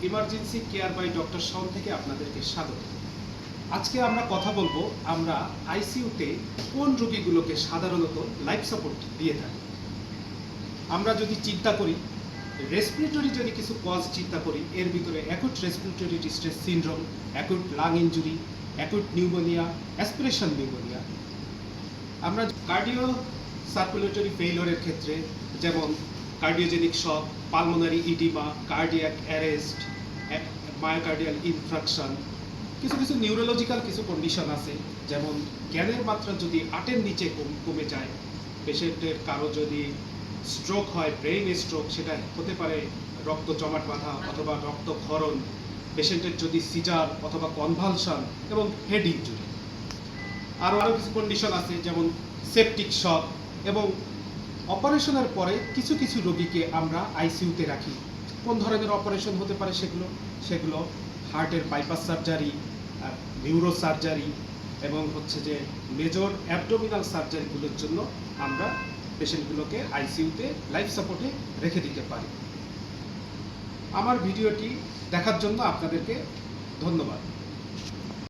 Emergency care bye doctor Shaon থেকে আপনাদেরকে স্বাগত। আজকে আমরা কথা বলবো আমরা আইসিইউতে কোন রোগীগুলোকে সাধারণত লাইফ সাপোর্ট দিয়ে থাকি। আমরা যদি চিন্তা করি রেসপিরেটরি যদি কিছু কজ চিন্তা করি, এর ভিতরে acute respiratory distress syndrome, acute lung injury, acute pneumonia, aspiration pneumonia. আমরা কার্ডিও সার্কুলেটরি ফেইলিওরের ক্ষেত্রে যেমন cardiogenic shock, pulmonary oedema, cardiac arrest, myocardial infarction, কিছু নিউরোলজিক্যাল কিছু কন্ডিশন আছে, যেমন জ্ঞানের মাত্রা যদি 8-এর নিচে কমে যায়, পেশেন্টের কারো যদি স্ট্রোক হয়, ব্রেইন স্ট্রোক, সেটা হতে পারে রক্ত জমাট বাঁধা অথবা রক্তক্ষরণ, পেশেন্টের যদি সিজার অথবা কনভালশন এবং হেড ইনজুরি। আরও কিছু কন্ডিশন আছে যেমন সেপটিক শক, এবং অপারেশনের পরে কিছু রোগীকে আমরা আইসিইউতে রাখি। কোন ধরনের অপারেশন হতে পারে সেগুলো হার্টের বাইপাস সার্জারি, নিউরো সার্জারি এবং যে মেজর অ্যাবডোমিনাল সার্জারিগুলোর জন্য আমরা পেশেন্টগুলোকে আইসিইউতে লাইফ সাপোর্টে রেখে দিতে পারি। আমার ভিডিওটি দেখার জন্য আপনাদেরকে ধন্যবাদ।